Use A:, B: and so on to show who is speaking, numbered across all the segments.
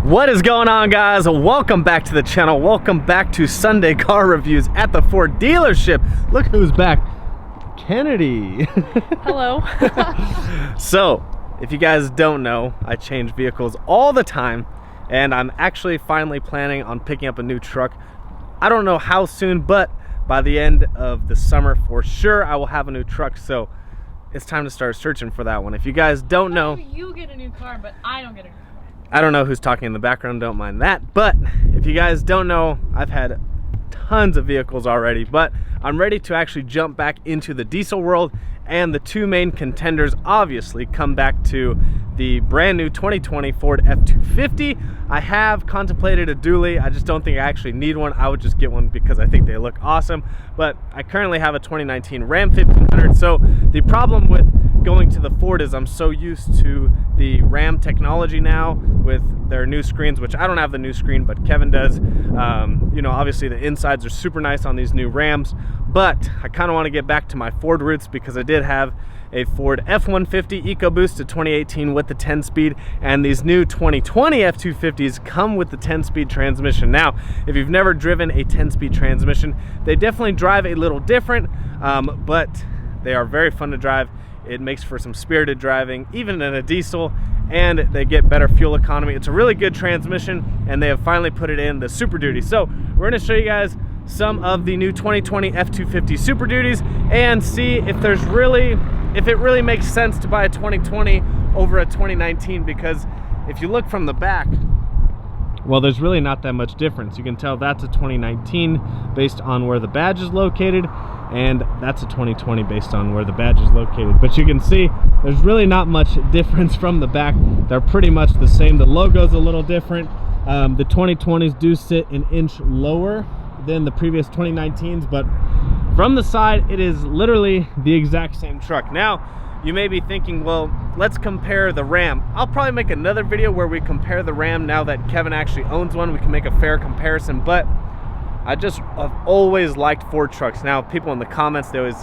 A: What is going on, guys? Welcome back to the channel. Welcome back to Sunday car reviews at the Ford dealership. Look who's back. Kennedy.
B: Hello.
A: So, if you guys don't know, I change vehicles all the time, and I'm actually finally planning on picking up a new truck. I don't know how soon, but by the end of the summer, for sure, I will have a new truck. So, it's time to start searching for that one. If you guys don't know,
B: you get a new car, but I don't get a new car.
A: I don't know who's talking in the background, don't mind that. But if you guys don't know, I've had tons of vehicles already, but I'm ready to actually jump back into the diesel world, and the two main contenders obviously come back to the brand new 2020 Ford F-250. I have contemplated a dually. I just don't think I actually need one. I would just get one because I think they look awesome. But I currently have a 2019 Ram 1500. So the problem with going to the Ford is I'm so used to the Ram technology now with their new screens, which I don't have the new screen, but Kevin does. You know, obviously the insides are super nice on these new Rams, but I kind of want to get back to my Ford roots because I did have a Ford F-150 EcoBoost to 2018 with the 10-speed, and these new 2020 F-250s come with the 10-speed transmission. Now, if you've never driven a 10-speed transmission, they definitely drive a little different, but they are very fun to drive. It makes for some spirited driving, even in a diesel, and they get better fuel economy. It's a really good transmission, and they have finally put it in the Super Duty. So we're going to show you guys some of the new 2020 F-250 Super Duties and see if it really makes sense to buy a 2020 over a 2019, because if you look from the back, well, there's really not that much difference. You can tell that's a 2019 based on where the badge is located, and that's a 2020 based on where the badge is located. But you can see there's really not much difference from the back. They're pretty much the same. The logo's a little different. The 2020s do sit an inch lower than the previous 2019s, but from the side, it is literally the exact same truck. Now, you may be thinking, well, let's compare the Ram. I'll probably make another video where we compare the Ram now that Kevin actually owns one. We can make a fair comparison, but I've always liked Ford trucks. Now, people in the comments, they always,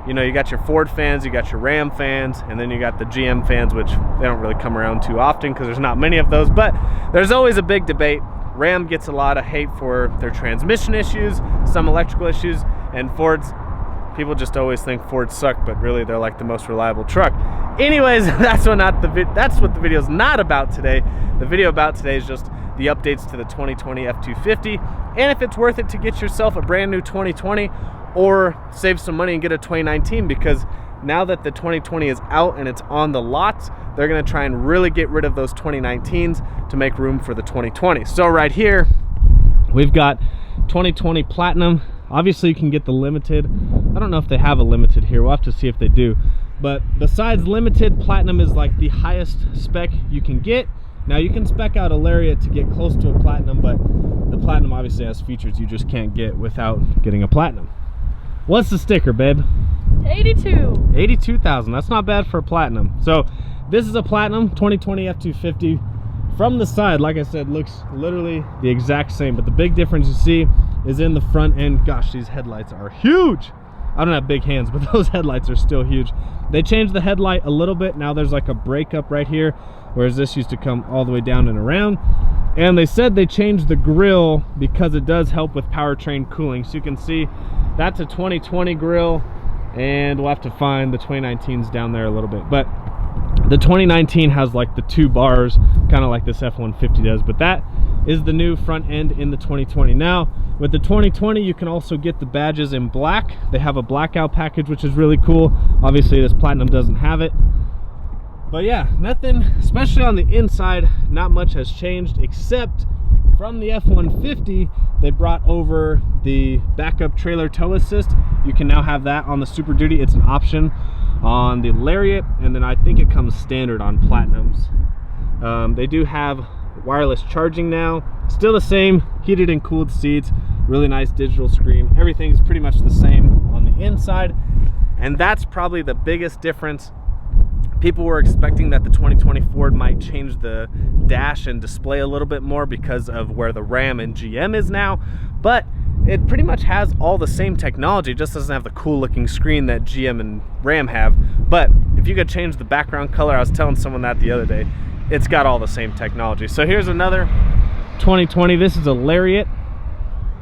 A: you know, you got your Ford fans, you got your Ram fans, and then you got the GM fans, which they don't really come around too often because there's not many of those, but there's always a big debate. Ram gets a lot of hate for their transmission issues, some electrical issues, and Ford's, people just always think Ford suck, but really they're like the most reliable truck. Anyways, that's what the video's not about today. The video about today is just the updates to the 2020 F-250, and if it's worth it to get yourself a brand new 2020 or save some money and get a 2019, because now that the 2020 is out and it's on the lots, they're going to try and really get rid of those 2019s to make room for the 2020. So right here, we've got 2020 Platinum. Obviously, you can get the Limited. I don't know if they have a Limited here. We'll have to see if they do. But besides Limited, Platinum is like the highest spec you can get. Now, you can spec out a Lariat to get close to a Platinum, but the Platinum obviously has features you just can't get without getting a Platinum. What's the sticker, babe?
B: 82.
A: 82,000. That's not bad for a Platinum. So this is a Platinum 2020 F-250. From the side, like I said, looks literally the exact same, but the big difference you see is in the front end. Gosh, these headlights are huge. I don't have big hands, but those headlights are still huge. They changed the headlight a little bit. Now there's like a breakup right here, whereas this used to come all the way down and around. And they said they changed the grille because it does help with powertrain cooling. So you can see that's a 2020 grille, and we'll have to find the 2019s down there a little bit. But the 2019 has like the two bars, kind of like this F-150 does, but that is the new front end in the 2020. Now, with the 2020, you can also get the badges in black. They have a blackout package, which is really cool. Obviously, this Platinum doesn't have it. But yeah, nothing, especially on the inside, not much has changed, except from the F-150, they brought over the backup trailer tow assist. You can now have that on the Super Duty. It's an option on the Lariat, and then I think it comes standard on Platinums. They do have wireless charging now. Still the same, heated and cooled seats, really nice digital screen. Everything's pretty much the same on the inside, and that's probably the biggest difference. People were expecting that the 2020 Ford might change the dash and display a little bit more because of where the Ram and GM is now, but it pretty much has all the same technology, just doesn't have the cool looking screen that GM and Ram have. But if you could change the background color, I was telling someone that the other day, it's got all the same technology. So here's another 2020. This is a Lariat.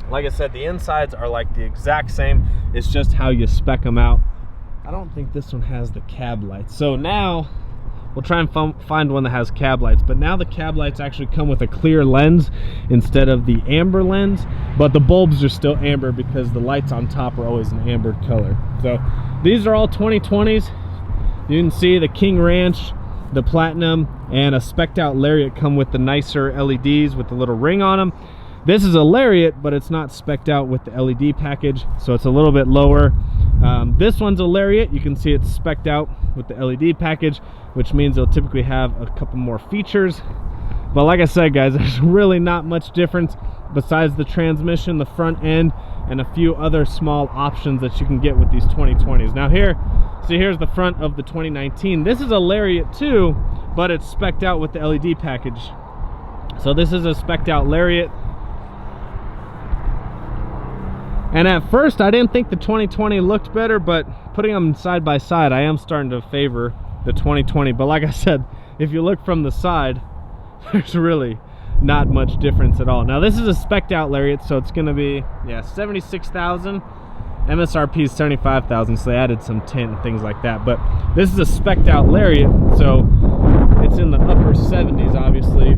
A: Like I said, the insides are like the exact same. It's just how you spec them out. I don't think this one has the cab lights. So now we'll try and find one that has cab lights. But now the cab lights actually come with a clear lens instead of the amber lens. But the bulbs are still amber because the lights on top are always an amber color. So these are all 2020s. You can see the King Ranch, the Platinum, and a spec'd out Lariat come with the nicer LEDs with the little ring on them. This is a Lariat, but it's not spec'd out with the LED package, so it's a little bit lower. This one's a Lariat. You can see it's spec'd out with the LED package, which means it'll typically have a couple more features. But like I said, guys, there's really not much difference besides the transmission, the front end, and a few other small options that you can get with these 2020s. Now here, see, here's the front of the 2019. This is a Lariat too, but it's spec'd out with the LED package. So this is a spec'd out Lariat. And at first I didn't think the 2020 looked better, but putting them side by side, I am starting to favor the 2020. But like I said, if you look from the side, there's really not much difference at all. Now this is a spec'd out Lariat, so it's gonna be, yeah, 76,000. MSRP is 75,000, so they added some tint and things like that. But this is a spec'd out Lariat, so it's in the upper 70s, obviously.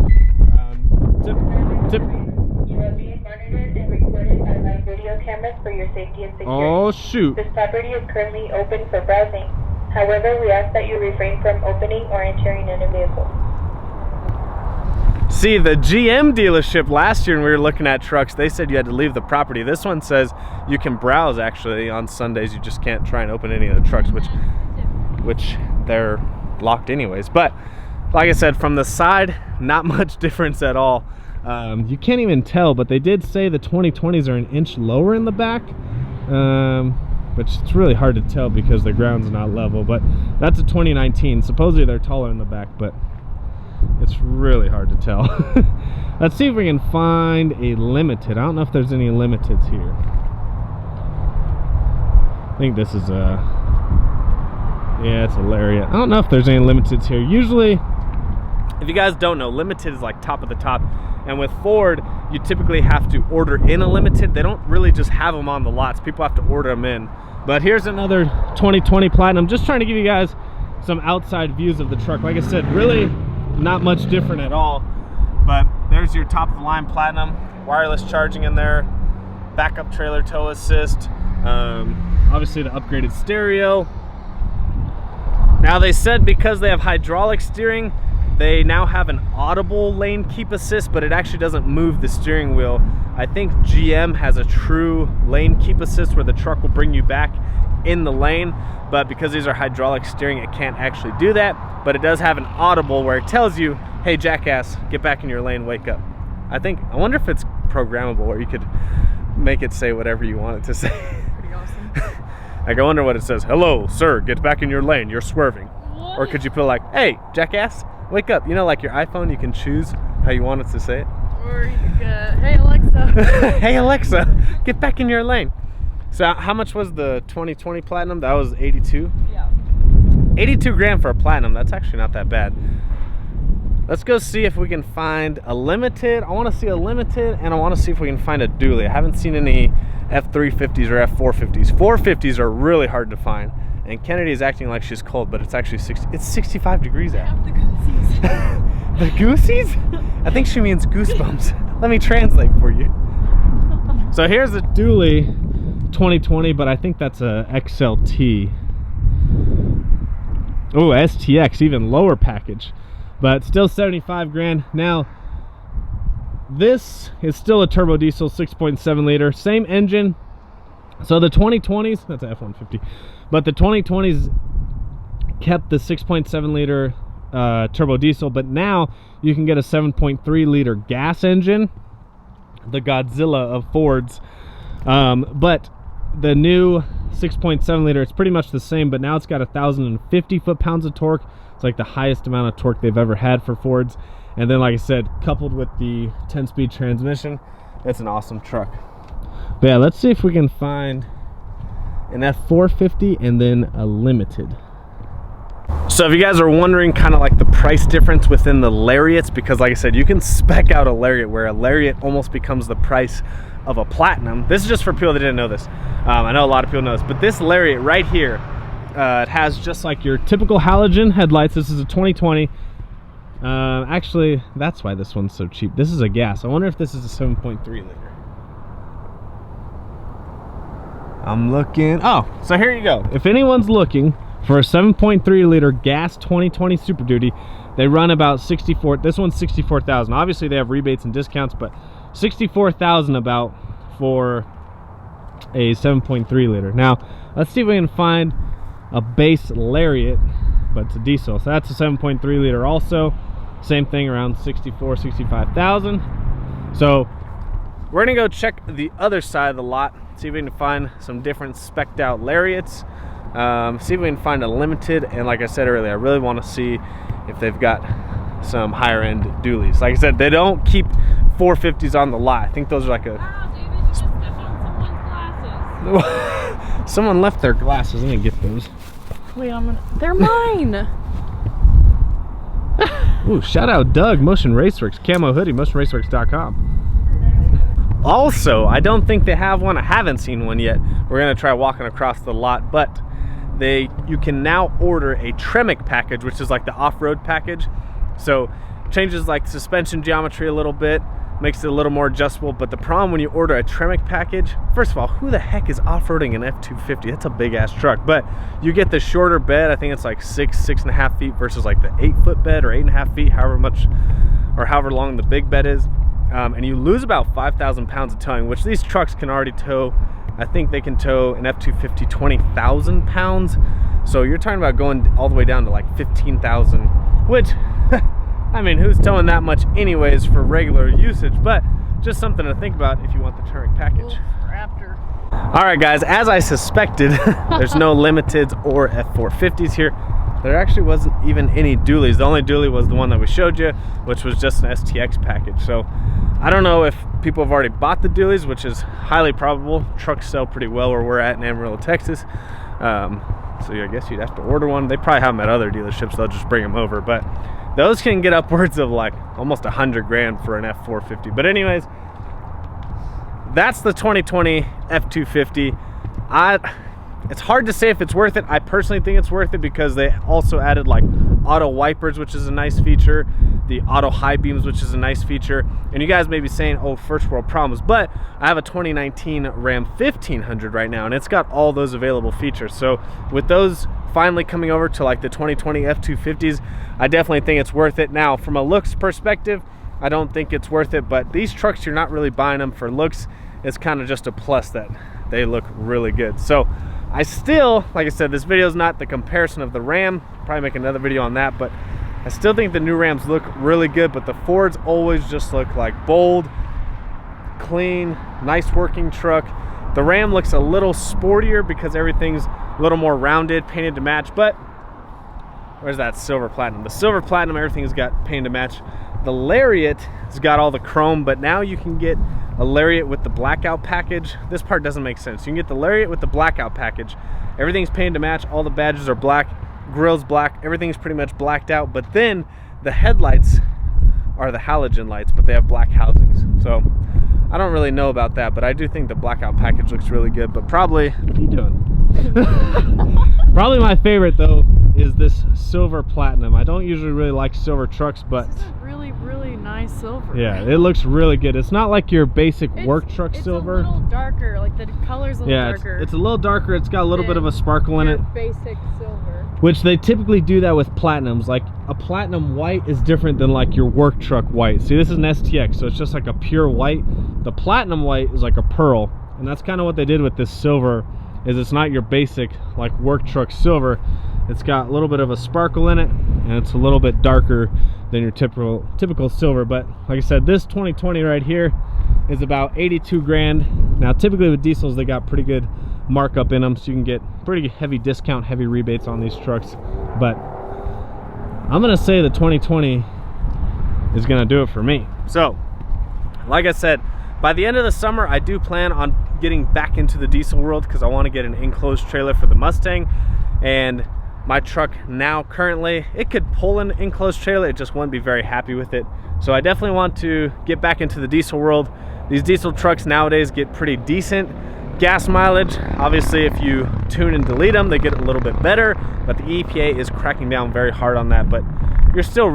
C: You are being monitored and recorded by live video cameras for your safety and security.
A: Oh shoot!
C: This property is currently open for browsing. However, we ask that you refrain from opening or entering any vehicle.
A: See, the GM dealership last year when we were looking at trucks, they said you had to leave the property. This one says you can browse actually on Sundays. You just can't try and open any of the trucks, which they're locked anyways. But like I said, from the side, not much difference at all. You can't even tell, but they did say the 2020s are an inch lower in the back, which it's really hard to tell because the ground's not level. But that's a 2019. Supposedly they're taller in the back, but it's really hard to tell. Let's see if we can find a limited. I don't know if there's any limiteds here. I think this is a, yeah, it's a Lariat. I don't know if there's any limiteds here. Usually, if you guys don't know, limited is like top of the top. And with Ford, you typically have to order in a limited. They don't really just have them on the lots. People have to order them in. But here's another 2020 Platinum. Just trying to give you guys some outside views of the truck. Like I said, really not much different at all. But there's your top of the line Platinum, wireless charging in there, backup trailer tow assist, obviously the upgraded stereo. Now they said because they have hydraulic steering, they now have an Audible lane keep assist, but it actually doesn't move the steering wheel. I think GM has a true lane keep assist where the truck will bring you back in the lane, but because these are hydraulic steering, it can't actually do that. But it does have an Audible where it tells you, hey jackass, get back in your lane, wake up. I wonder if it's programmable or you could make it say whatever you want it to say.
B: Pretty awesome.
A: Like, I wonder what it says. Hello, sir, get back in your lane, you're swerving.
B: What?
A: Or could you put like, hey jackass, wake up. You know, like your iPhone, you can choose how you want it to say it.
B: Or you could, hey Alexa.
A: Hey Alexa, get back in your lane. So how much was the 2020 Platinum? That was 82?
B: Yeah.
A: 82 grand for a Platinum. That's actually not that bad. Let's go see if we can find a limited. I want to see a limited, and I want to see if we can find a dually. I haven't seen any F-350s or F-450s. 450s are really hard to find. And Kennedy is acting like she's cold, but it's actually 65 degrees out.
B: The goosies.
A: The goosies? I think she means goosebumps. Let me translate for you. So here's a dually 2020, but I think that's a XLT. Oh, STX, even lower package, but still 75 grand. Now, this is still a turbo diesel 6.7 liter, same engine. So the 2020s, that's an F-150, but the 2020s kept the 6.7 liter turbo diesel, but now you can get a 7.3 liter gas engine, the Godzilla of Fords. But the new 6.7 liter, it's pretty much the same, but now it's got 1,050 foot-pounds of torque. It's like the highest amount of torque they've ever had for Fords. And then, like I said, coupled with the 10-speed transmission, it's an awesome truck. But yeah, let's see if we can find an F-450 and then a limited. So if you guys are wondering kind of like the price difference within the Lariats, because like I said, you can spec out a Lariat where a Lariat almost becomes the price of a Platinum. This is just for people that didn't know this. I know a lot of people know this, but this Lariat right here, it has just like your typical halogen headlights. This is a 2020. Actually, that's why this one's so cheap. This is a gas. I wonder if this is a 7.3 liter. I'm looking. Oh, so here you go. If anyone's looking for a 7.3 liter gas 2020 Super Duty, they run about 64. This one's 64,000. Obviously, they have rebates and discounts, but 64,000 about for a 7.3 liter. Now, let's see if we can find a base Lariat, but it's a diesel. So that's a 7.3 liter also. Same thing, around 64, 65,000. So we're gonna go check the other side of the lot, see if we can find some different spec'd out Lariats. See if we can find a limited, and like I said earlier, I really want to see if they've got some higher end dualies. Like I said, they don't keep 450s on the lot. I think those are like a...
B: Wow, David, you just stepped on someone's glasses.
A: Someone left their glasses. Let me get those.
B: Wait, they're mine.
A: Ooh, shout out Doug, Motion Raceworks, camo hoodie, motionraceworks.com. Also, I don't think they have one. I haven't seen one yet. We're gonna try walking across the lot, but you can now order a Tremec package, which is like the off-road package. So changes like suspension geometry a little bit, makes it a little more adjustable. But the problem when you order a Tremec package, first of all, who the heck is off-roading an F-250? That's a big ass truck. But you get the shorter bed. I think it's like 6.5 feet versus like the 8-foot bed or 8.5 feet, however much or however long the big bed is. And you lose about 5,000 pounds of towing, which these trucks can already tow. I think they can tow an F-250 20,000 pounds. So you're talking about going all the way down to like 15,000, which, I mean, who's towing that much anyways for regular usage? But just something to think about if you want the Tremec package.
B: Oof, Raptor.
A: All right, guys, as I suspected, there's no limiteds or F-450s here. There actually wasn't even any dualies. The only dually was the one that we showed you, which was just an STX package. So I don't know if people have already bought the dualies, which is highly probable. Trucks sell pretty well where we're at in Amarillo, Texas. So I guess you'd have to order one. They probably have them at other dealerships. They'll just bring them over. But those can get upwards of like almost 100 grand for an F-450. But anyways, that's the 2020 F-250. It's hard to say if it's worth it. I personally think it's worth it because they also added like auto wipers, which is a nice feature, the auto high beams, which is a nice feature. And you guys may be saying, oh, first world problems, but I have a 2019 Ram 1500 right now, and it's got all those available features. So with those finally coming over to like the 2020 F-250s, I definitely think it's worth it. Now, from a looks perspective, I don't think it's worth it, but these trucks, you're not really buying them for looks. It's kind of just a plus that they look really good. So I still, like I said, this video is not the comparison of the Ram. Probably make another video on that, but I still think the new Rams look really good, but the Fords always just look like bold, clean, nice working truck. The Ram looks a little sportier because everything's a little more rounded, painted to match, but where's that silver platinum? The silver platinum, everything's got painted to match. The Lariat has got all the chrome, but now you can get a Lariat with the blackout package. This part doesn't make sense. You can get the Lariat with the blackout package. Everything's painted to match. All the badges are black, grill's black, everything's pretty much blacked out, but then the headlights are the halogen lights, but they have black housings. So I don't really know about that, but I do think the blackout package looks really good. But probably, what are you doing? Probably my favorite though is this silver platinum. I don't usually really like silver trucks, but
B: This is a really, really nice silver.
A: yeah, it looks really good. It's not like your basic work truck silver.
B: It's a little darker, like the color's a little darker.
A: It's a little darker. It's got a little bit of a sparkle in it.
B: Basic silver.
A: Which they typically do that with platinums. Like a platinum white is different than like your work truck white. See, this is an STX, so it's just like a pure white. The platinum white is like a pearl, and that's kind of what they did with this silver. Is it's not your basic like work truck silver. It's got a little bit of a sparkle in it, and it's a little bit darker than your typical silver. But like I said, this 2020 right here is about 82 grand. Now typically with diesels, they got pretty good markup in them, so you can get pretty heavy discount, heavy rebates on these trucks. But I'm gonna say the 2020 is gonna do it for me. So like I said, by the end of the summer, I do plan on getting back into the diesel world because I want to get an enclosed trailer for the Mustang. And my truck now currently, it could pull an enclosed trailer, it just wouldn't be very happy with it. So I definitely want to get back into the diesel world. These diesel trucks nowadays get pretty decent gas mileage. Obviously, if you tune and delete them, they get a little bit better, but the EPA is cracking down very hard on that. But you're still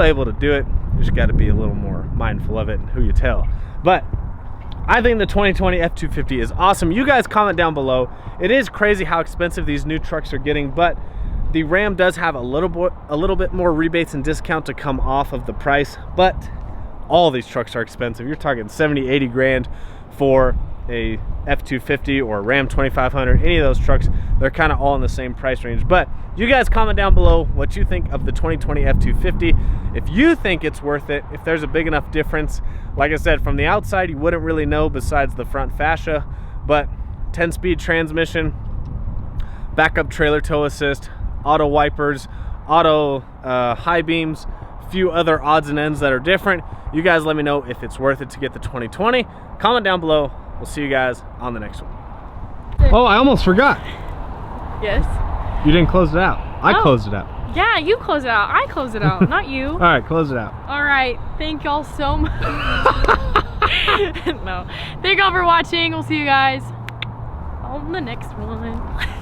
A: able to do it. You just got to be a little more mindful of it and who you tell. But I think the 2020 F-250 is awesome. You guys comment down below. It is crazy how expensive these new trucks are getting, but the Ram does have a little bit more rebates and discount to come off of the price, but all these trucks are expensive. You're talking 70, 80 grand for a F-250 or a Ram 2500. Any of those trucks, they're kind of all in the same price range. But you guys comment down below what you think of the 2020 F-250. If you think it's worth it, if there's a big enough difference. Like I said, from the outside, you wouldn't really know besides the front fascia, but 10-speed transmission, backup trailer tow assist, auto wipers, auto high beams, a few other odds and ends that are different. You guys let me know if it's worth it to get the 2020. Comment down below. We'll see you guys on the next one. Oh, I almost forgot.
B: Yes.
A: You didn't close it out. I closed it out.
B: Yeah, you close it out. I close it out, not you.
A: All right, close it out.
B: All right. Thank y'all so much. No. Thank y'all for watching. We'll see you guys on the next one.